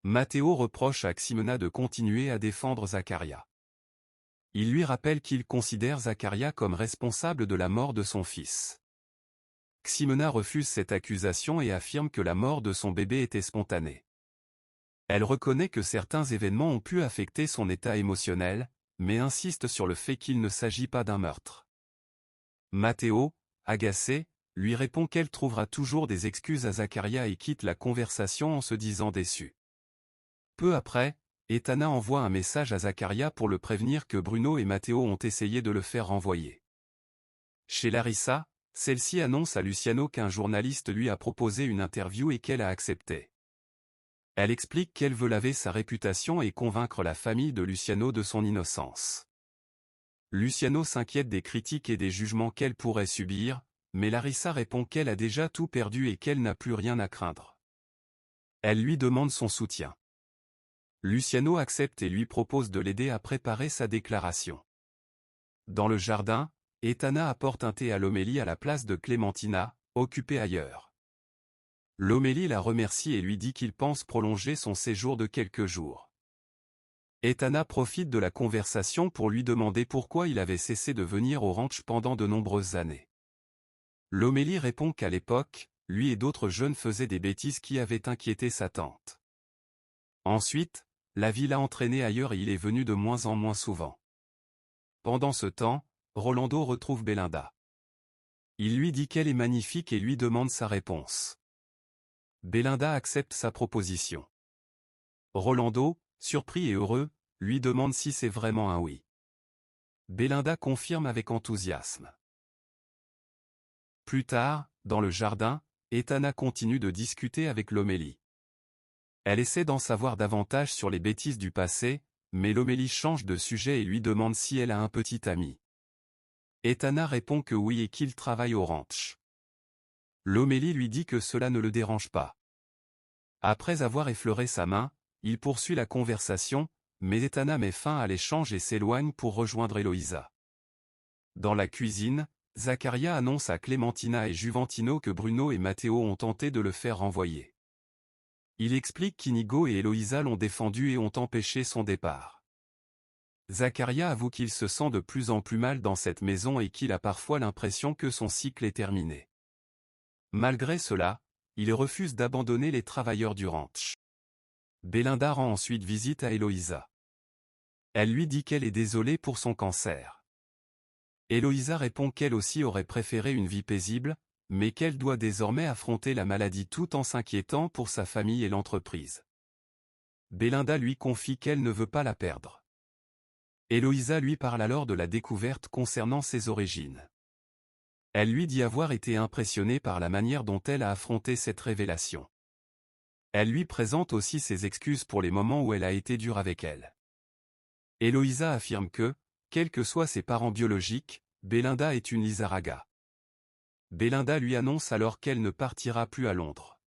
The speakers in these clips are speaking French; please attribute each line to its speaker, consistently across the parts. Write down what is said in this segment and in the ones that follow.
Speaker 1: Matteo reproche à Ximena de continuer à défendre Zaccaria. Il lui rappelle qu'il considère Zaccaria comme responsable de la mort de son fils. Ximena refuse cette accusation et affirme que la mort de son bébé était spontanée. Elle reconnaît que certains événements ont pu affecter son état émotionnel, mais insiste sur le fait qu'il ne s'agit pas d'un meurtre. Matteo, agacé, lui répond qu'elle trouvera toujours des excuses à Zaccaria et quitte la conversation en se disant déçue. Peu après, Etana envoie un message à Zaccaria pour le prévenir que Bruno et Matteo ont essayé de le faire renvoyer. Chez Larissa, celle-ci annonce à Luciano qu'un journaliste lui a proposé une interview et qu'elle a accepté. Elle explique qu'elle veut laver sa réputation et convaincre la famille de Luciano de son innocence. Luciano s'inquiète des critiques et des jugements qu'elle pourrait subir, mais Larissa répond qu'elle a déjà tout perdu et qu'elle n'a plus rien à craindre. Elle lui demande son soutien. Luciano accepte et lui propose de l'aider à préparer sa déclaration. Dans le jardin, Etana apporte un thé à Lomélie à la place de Clémentina, occupée ailleurs. Lomélie la remercie et lui dit qu'il pense prolonger son séjour de quelques jours. Etana profite de la conversation pour lui demander pourquoi il avait cessé de venir au ranch pendant de nombreuses années. Lomélie répond qu'à l'époque, lui et d'autres jeunes faisaient des bêtises qui avaient inquiété sa tante. Ensuite, la vie l'a entraîné ailleurs et il est venu de moins en moins souvent. Pendant ce temps, Rolando retrouve Belinda. Il lui dit qu'elle est magnifique et lui demande sa réponse. Belinda accepte sa proposition. Rolando, surpris et heureux, lui demande si c'est vraiment un oui. Belinda confirme avec enthousiasme. Plus tard, dans le jardin, Etana continue de discuter avec Lomélie. Elle essaie d'en savoir davantage sur les bêtises du passé, mais Lomélie change de sujet et lui demande si elle a un petit ami. Etana répond que oui et qu'il travaille au ranch. Lomélie lui dit que cela ne le dérange pas. Après avoir effleuré sa main, il poursuit la conversation, mais Etana met fin à l'échange et s'éloigne pour rejoindre Eloïsa. Dans la cuisine, Zaccaria annonce à Clémentina et Juventino que Bruno et Matteo ont tenté de le faire renvoyer. Il explique qu'Inigo et Eloïsa l'ont défendu et ont empêché son départ. Zaccaria avoue qu'il se sent de plus en plus mal dans cette maison et qu'il a parfois l'impression que son cycle est terminé. Malgré cela, il refuse d'abandonner les travailleurs du ranch. Belinda rend ensuite visite à Eloïsa. Elle lui dit qu'elle est désolée pour son cancer. Eloïsa répond qu'elle aussi aurait préféré une vie paisible, mais qu'elle doit désormais affronter la maladie tout en s'inquiétant pour sa famille et l'entreprise. Belinda lui confie qu'elle ne veut pas la perdre. Eloïsa lui parle alors de la découverte concernant ses origines. Elle lui dit avoir été impressionnée par la manière dont elle a affronté cette révélation. Elle lui présente aussi ses excuses pour les moments où elle a été dure avec elle. Eloïsa affirme que, quels que soient ses parents biologiques, Belinda est une Lizarraga. Belinda lui annonce alors qu'elle ne partira plus à Londres.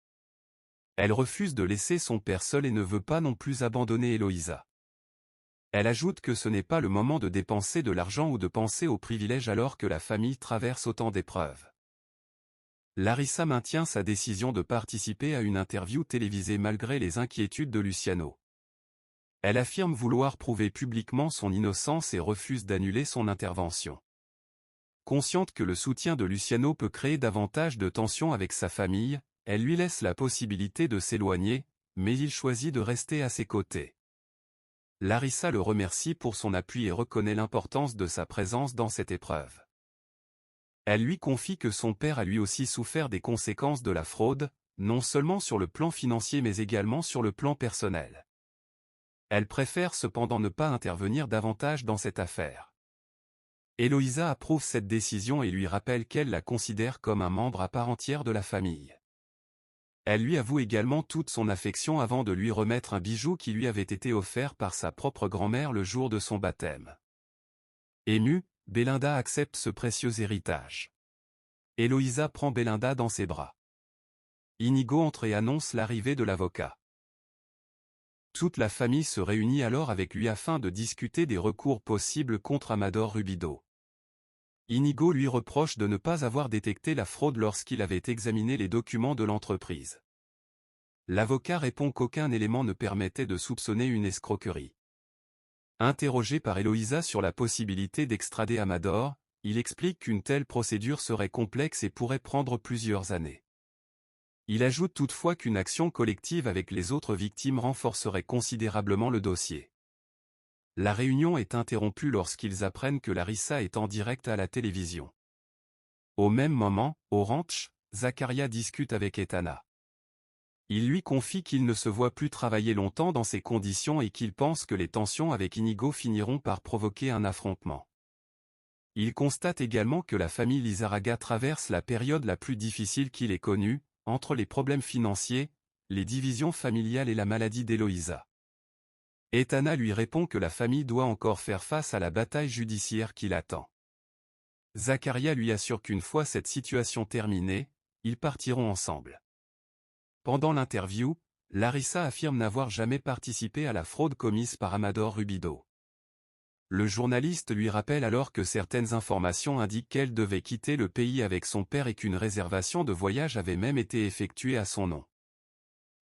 Speaker 1: Elle refuse de laisser son père seul et ne veut pas non plus abandonner Eloïsa. Elle ajoute que ce n'est pas le moment de dépenser de l'argent ou de penser aux privilèges alors que la famille traverse autant d'épreuves. Larissa maintient sa décision de participer à une interview télévisée malgré les inquiétudes de Luciano. Elle affirme vouloir prouver publiquement son innocence et refuse d'annuler son intervention. Consciente que le soutien de Luciano peut créer davantage de tensions avec sa famille, elle lui laisse la possibilité de s'éloigner, mais il choisit de rester à ses côtés. Larissa le remercie pour son appui et reconnaît l'importance de sa présence dans cette épreuve. Elle lui confie que son père a lui aussi souffert des conséquences de la fraude, non seulement sur le plan financier mais également sur le plan personnel. Elle préfère cependant ne pas intervenir davantage dans cette affaire. Eloïsa approuve cette décision et lui rappelle qu'elle la considère comme un membre à part entière de la famille. Elle lui avoue également toute son affection avant de lui remettre un bijou qui lui avait été offert par sa propre grand-mère le jour de son baptême. Émue, Belinda accepte ce précieux héritage. Eloïsa prend Belinda dans ses bras. Inigo entre et annonce l'arrivée de l'avocat. Toute la famille se réunit alors avec lui afin de discuter des recours possibles contre Amador Rubido. Inigo lui reproche de ne pas avoir détecté la fraude lorsqu'il avait examiné les documents de l'entreprise. L'avocat répond qu'aucun élément ne permettait de soupçonner une escroquerie. Interrogé par Eloïsa sur la possibilité d'extrader Amador, il explique qu'une telle procédure serait complexe et pourrait prendre plusieurs années. Il ajoute toutefois qu'une action collective avec les autres victimes renforcerait considérablement le dossier. La réunion est interrompue lorsqu'ils apprennent que Larissa est en direct à la télévision. Au même moment, au ranch, Zakaria discute avec Etana. Il lui confie qu'il ne se voit plus travailler longtemps dans ces conditions et qu'il pense que les tensions avec Inigo finiront par provoquer un affrontement. Il constate également que la famille Lizarraga traverse la période la plus difficile qu'il ait connue, entre les problèmes financiers, les divisions familiales et la maladie d'Eloïsa. Etana lui répond que la famille doit encore faire face à la bataille judiciaire qui l'attend. Zakaria lui assure qu'une fois cette situation terminée, ils partiront ensemble. Pendant l'interview, Larissa affirme n'avoir jamais participé à la fraude commise par Amador Rubido. Le journaliste lui rappelle alors que certaines informations indiquent qu'elle devait quitter le pays avec son père et qu'une réservation de voyage avait même été effectuée à son nom.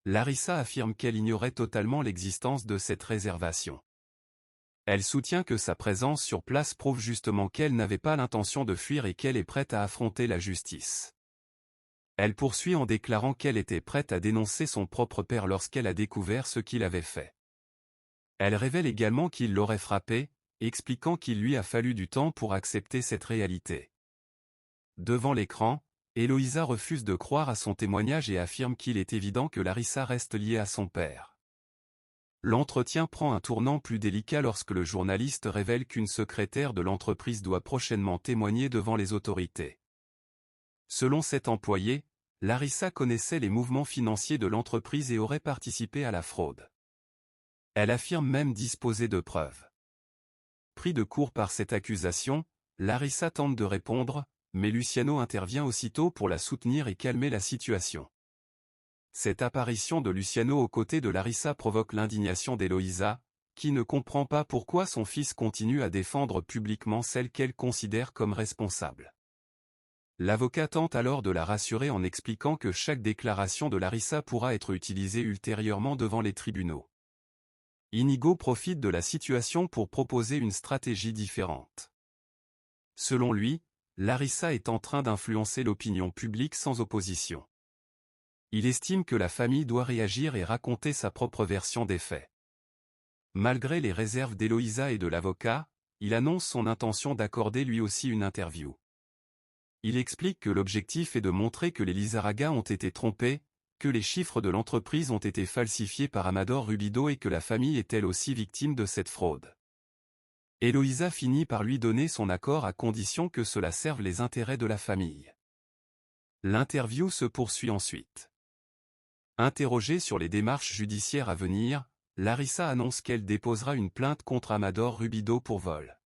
Speaker 1: Larissa affirme qu'elle ignorait totalement l'existence de cette réservation. Elle soutient que sa présence sur place prouve justement qu'elle n'avait pas l'intention de fuir et qu'elle est prête à affronter la justice. Elle poursuit en déclarant qu'elle était prête à dénoncer son propre père lorsqu'elle a découvert ce qu'il avait fait. Elle révèle également qu'il l'aurait frappé, expliquant qu'il lui a fallu du temps pour accepter cette réalité. Devant l'écran, Eloïsa refuse de croire à son témoignage et affirme qu'il est évident que Larissa reste liée à son père. L'entretien prend un tournant plus délicat lorsque le journaliste révèle qu'une secrétaire de l'entreprise doit prochainement témoigner devant les autorités. Selon cet employé, Larissa connaissait les mouvements financiers de l'entreprise et aurait participé à la fraude. Elle affirme même disposer de preuves. Pris de court par cette accusation, Larissa tente de répondre, mais Luciano intervient aussitôt pour la soutenir et calmer la situation. Cette apparition de Luciano aux côtés de Larissa provoque l'indignation d'Eloïsa, qui ne comprend pas pourquoi son fils continue à défendre publiquement celle qu'elle considère comme responsable. L'avocat tente alors de la rassurer en expliquant que chaque déclaration de Larissa pourra être utilisée ultérieurement devant les tribunaux. Inigo profite de la situation pour proposer une stratégie différente. Selon lui, Larissa est en train d'influencer l'opinion publique sans opposition. Il estime que la famille doit réagir et raconter sa propre version des faits. Malgré les réserves d'Eloïsa et de l'avocat, il annonce son intention d'accorder lui aussi une interview. Il explique que l'objectif est de montrer que les Lizarraga ont été trompés, que les chiffres de l'entreprise ont été falsifiés par Amador Rubido et que la famille est elle aussi victime de cette fraude. Eloïsa finit par lui donner son accord à condition que cela serve les intérêts de la famille. L'interview se poursuit ensuite. Interrogée sur les démarches judiciaires à venir, Larissa annonce qu'elle déposera une plainte contre Amador Rubido pour vol.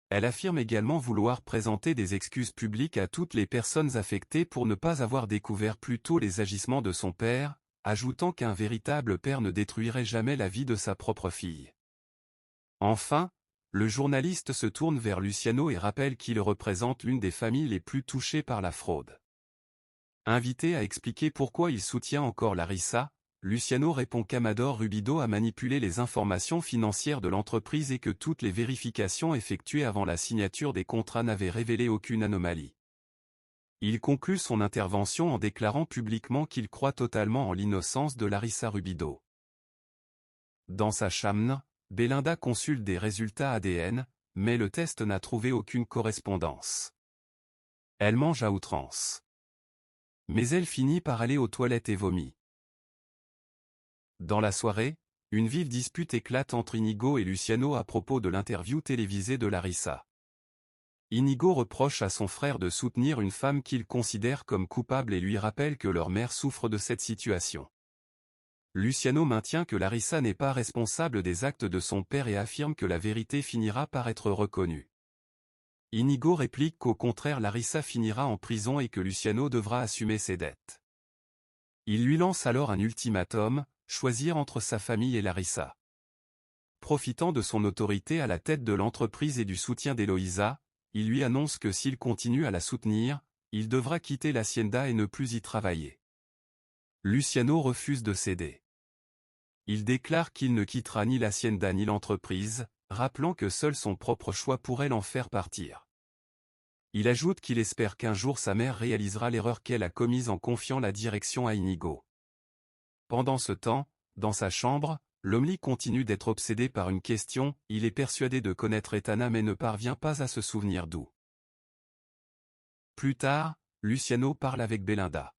Speaker 1: Elle affirme également vouloir présenter des excuses publiques à toutes les personnes affectées pour ne pas avoir découvert plus tôt les agissements de son père, ajoutant qu'un véritable père ne détruirait jamais la vie de sa propre fille. Enfin, le journaliste se tourne vers Luciano et rappelle qu'il représente l'une des familles les plus touchées par la fraude. Invité à expliquer pourquoi il soutient encore Larissa, Luciano répond qu'Amador Rubido a manipulé les informations financières de l'entreprise et que toutes les vérifications effectuées avant la signature des contrats n'avaient révélé aucune anomalie. Il conclut son intervention en déclarant publiquement qu'il croit totalement en l'innocence de Larissa Rubido. Dans sa chambre, Belinda consulte des résultats ADN, mais le test n'a trouvé aucune correspondance. Elle mange à outrance. Mais elle finit par aller aux toilettes et vomit. Dans la soirée, une vive dispute éclate entre Inigo et Luciano à propos de l'interview télévisée de Larissa. Inigo reproche à son frère de soutenir une femme qu'il considère comme coupable et lui rappelle que leur mère souffre de cette situation. Luciano maintient que Larissa n'est pas responsable des actes de son père et affirme que la vérité finira par être reconnue. Inigo réplique qu'au contraire Larissa finira en prison et que Luciano devra assumer ses dettes. Il lui lance alors un ultimatum, choisir entre sa famille et Larissa. Profitant de son autorité à la tête de l'entreprise et du soutien d'Eloïsa, il lui annonce que s'il continue à la soutenir, il devra quitter l'hacienda et ne plus y travailler. Luciano refuse de céder. Il déclare qu'il ne quittera ni l'hacienda ni l'entreprise, rappelant que seul son propre choix pourrait l'en faire partir. Il ajoute qu'il espère qu'un jour sa mère réalisera l'erreur qu'elle a commise en confiant la direction à Inigo. Pendant ce temps, dans sa chambre, Lomeli continue d'être obsédé par une question, il est persuadé de connaître Etana mais ne parvient pas à se souvenir d'où. Plus tard, Luciano parle avec Belinda.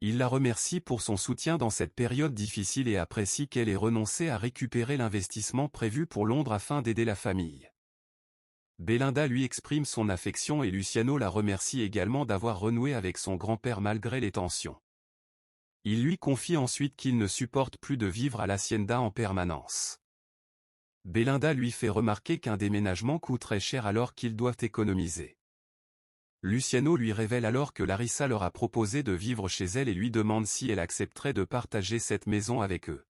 Speaker 1: Il la remercie pour son soutien dans cette période difficile et apprécie qu'elle ait renoncé à récupérer l'investissement prévu pour Londres afin d'aider la famille. Belinda lui exprime son affection et Luciano la remercie également d'avoir renoué avec son grand-père malgré les tensions. Il lui confie ensuite qu'il ne supporte plus de vivre à l'hacienda en permanence. Belinda lui fait remarquer qu'un déménagement coûterait cher alors qu'ils doivent économiser. Luciano lui révèle alors que Larissa leur a proposé de vivre chez elle et lui demande si elle accepterait de partager cette maison avec eux.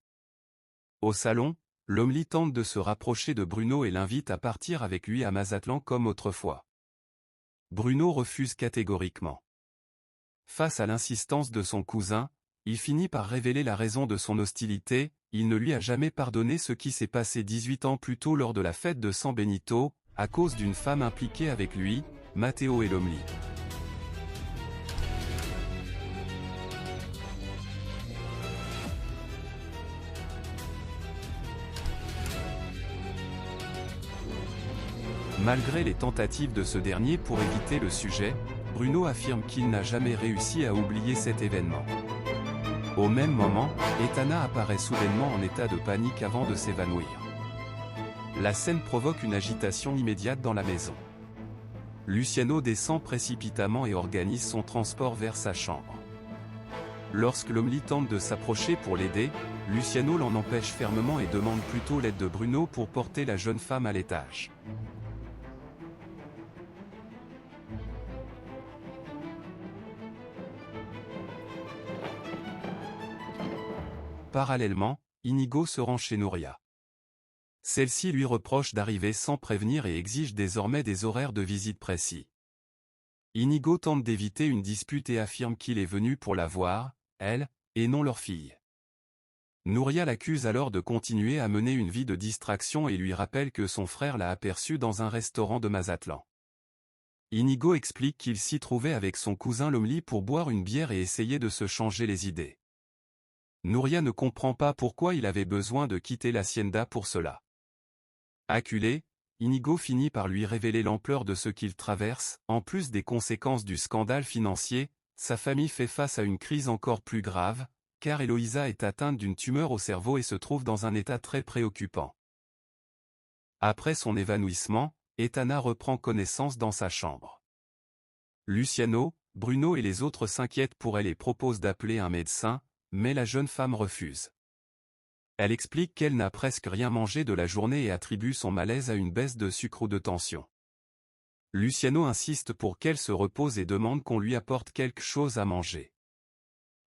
Speaker 1: Au salon, Lomeli tente de se rapprocher de Bruno et l'invite à partir avec lui à Mazatlan comme autrefois. Bruno refuse catégoriquement. Face à l'insistance de son cousin, il finit par révéler la raison de son hostilité, il ne lui a jamais pardonné ce qui s'est passé 18 ans plus tôt lors de la fête de San Benito, à cause d'une femme impliquée avec lui, Matteo et Lomeli. Malgré les tentatives de ce dernier pour éviter le sujet, Bruno affirme qu'il n'a jamais réussi à oublier cet événement. Au même moment, Etana apparaît soudainement en état de panique avant de s'évanouir. La scène provoque une agitation immédiate dans la maison. Luciano descend précipitamment et organise son transport vers sa chambre. Lorsque Lomeli tente de s'approcher pour l'aider, Luciano l'en empêche fermement et demande plutôt l'aide de Bruno pour porter la jeune femme à l'étage. Parallèlement, Inigo se rend chez Nuria. Celle-ci lui reproche d'arriver sans prévenir et exige désormais des horaires de visite précis. Inigo tente d'éviter une dispute et affirme qu'il est venu pour la voir, elle, et non leur fille. Nuria l'accuse alors de continuer à mener une vie de distraction et lui rappelle que son frère l'a aperçue dans un restaurant de Mazatlan. Inigo explique qu'il s'y trouvait avec son cousin Lomeli pour boire une bière et essayer de se changer les idées. Nuria ne comprend pas pourquoi il avait besoin de quitter l'hacienda pour cela. Acculé, Inigo finit par lui révéler l'ampleur de ce qu'il traverse, en plus des conséquences du scandale financier, sa famille fait face à une crise encore plus grave, car Eloïsa est atteinte d'une tumeur au cerveau et se trouve dans un état très préoccupant. Après son évanouissement, Etana reprend connaissance dans sa chambre. Luciano, Bruno et les autres s'inquiètent pour elle et proposent d'appeler un médecin, mais la jeune femme refuse. Elle explique qu'elle n'a presque rien mangé de la journée et attribue son malaise à une baisse de sucre ou de tension. Luciano insiste pour qu'elle se repose et demande qu'on lui apporte quelque chose à manger.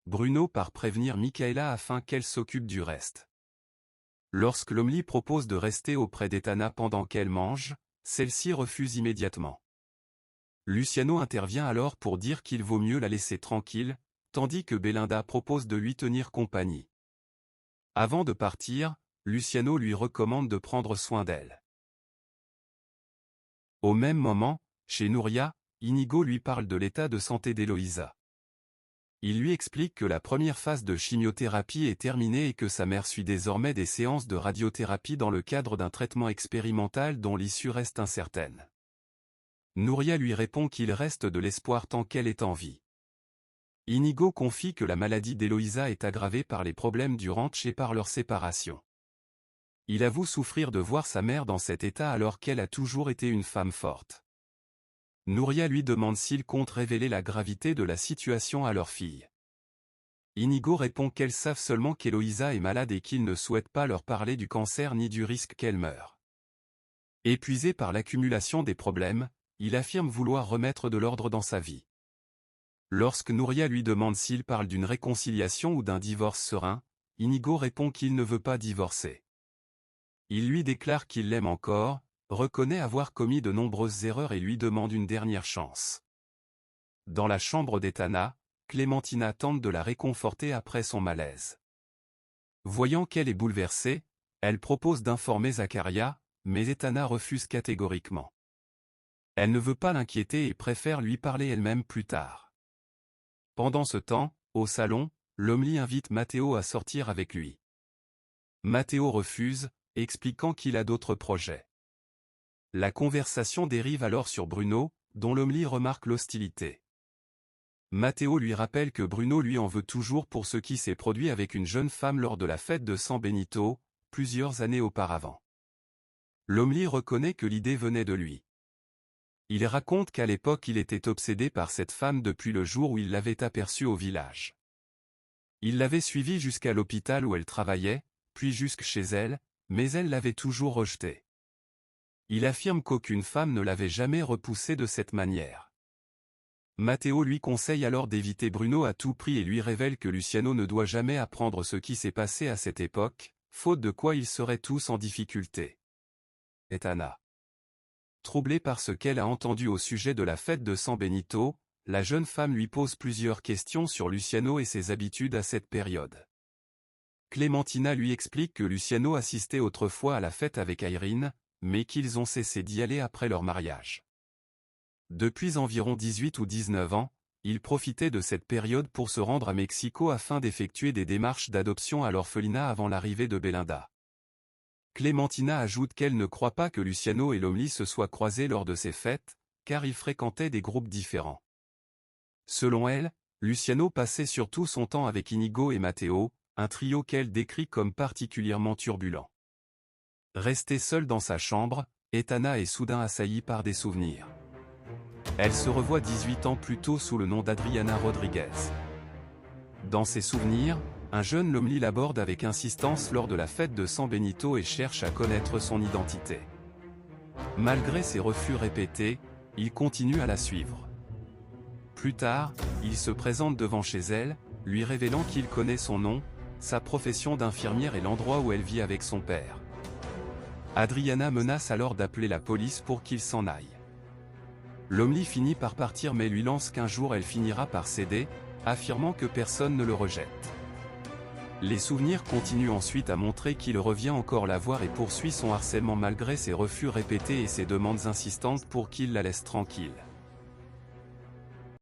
Speaker 1: Bruno part prévenir Michaela afin qu'elle s'occupe du reste. Lorsque Lomeli propose de rester auprès d'Etana pendant qu'elle mange, celle-ci refuse immédiatement. Luciano intervient alors pour dire qu'il vaut mieux la laisser tranquille, tandis que Belinda propose de lui tenir compagnie. Avant de partir, Luciano lui recommande de prendre soin d'elle. Au même moment, chez Nuria, Inigo lui parle de l'état de santé d'Eloïsa. Il lui explique que la première phase de chimiothérapie est terminée et que sa mère suit désormais des séances de radiothérapie dans le cadre d'un traitement expérimental dont l'issue reste incertaine. Nuria lui répond qu'il reste de l'espoir tant qu'elle est en vie. Inigo confie que la maladie d'Eloïsa est aggravée par les problèmes du ranch et par leur séparation. Il avoue souffrir de voir sa mère dans cet état alors qu'elle a toujours été une femme forte. Nuria lui demande s'il compte révéler la gravité de la situation à leur fille. Inigo répond qu'elles savent seulement qu'Eloïsa est malade et qu'il ne souhaite pas leur parler du cancer ni du risque qu'elle meure. Épuisé par l'accumulation des problèmes, il affirme vouloir remettre de l'ordre dans sa vie. Lorsque Nuria lui demande s'il parle d'une réconciliation ou d'un divorce serein, Inigo répond qu'il ne veut pas divorcer. Il lui déclare qu'il l'aime encore, reconnaît avoir commis de nombreuses erreurs et lui demande une dernière chance. Dans la chambre d'Etana, Clémentina tente de la réconforter après son malaise. Voyant qu'elle est bouleversée, elle propose d'informer Zacharia, mais Etana refuse catégoriquement. Elle ne veut pas l'inquiéter et préfère lui parler elle-même plus tard. Pendant ce temps, au salon, Lomeli invite Matteo à sortir avec lui. Matteo refuse, expliquant qu'il a d'autres projets. La conversation dérive alors sur Bruno, dont Lomeli remarque l'hostilité. Matteo lui rappelle que Bruno lui en veut toujours pour ce qui s'est produit avec une jeune femme lors de la fête de San Benito, plusieurs années auparavant. Lomeli reconnaît que l'idée venait de lui. Il raconte qu'à l'époque il était obsédé par cette femme depuis le jour où il l'avait aperçue au village. Il l'avait suivie jusqu'à l'hôpital où elle travaillait, puis jusque chez elle, mais elle l'avait toujours rejetée. Il affirme qu'aucune femme ne l'avait jamais repoussé de cette manière. Matteo lui conseille alors d'éviter Bruno à tout prix et lui révèle que Luciano ne doit jamais apprendre ce qui s'est passé à cette époque, faute de quoi ils seraient tous en difficulté. Etana. Troublée par ce qu'elle a entendu au sujet de la fête de San Benito, la jeune femme lui pose plusieurs questions sur Luciano et ses habitudes à cette période. Clémentina lui explique que Luciano assistait autrefois à la fête avec Irene, mais qu'ils ont cessé d'y aller après leur mariage. Depuis environ 18 ou 19 ans, il profitait de cette période pour se rendre à Mexico afin d'effectuer des démarches d'adoption à l'orphelinat avant l'arrivée de Belinda. Clémentina ajoute qu'elle ne croit pas que Luciano et Lomeli se soient croisés lors de ces fêtes, car ils fréquentaient des groupes différents. Selon elle, Luciano passait surtout son temps avec Inigo et Matteo, un trio qu'elle décrit comme particulièrement turbulent. Restée seule dans sa chambre, Etana est soudain assaillie par des souvenirs. Elle se revoit 18 ans plus tôt sous le nom d'Adriana Rodriguez. Dans ses souvenirs, un jeune Lomeli l'aborde avec insistance lors de la fête de San Benito et cherche à connaître son identité. Malgré ses refus répétés, il continue à la suivre. Plus tard, il se présente devant chez elle, lui révélant qu'il connaît son nom, sa profession d'infirmière et l'endroit où elle vit avec son père. Adriana menace alors d'appeler la police pour qu'il s'en aille. Lomeli finit par partir mais lui lance qu'un jour elle finira par céder, affirmant que personne ne le rejette. Les souvenirs continuent ensuite à montrer qu'il revient encore la voir et poursuit son harcèlement malgré ses refus répétés et ses demandes insistantes pour qu'il la laisse tranquille.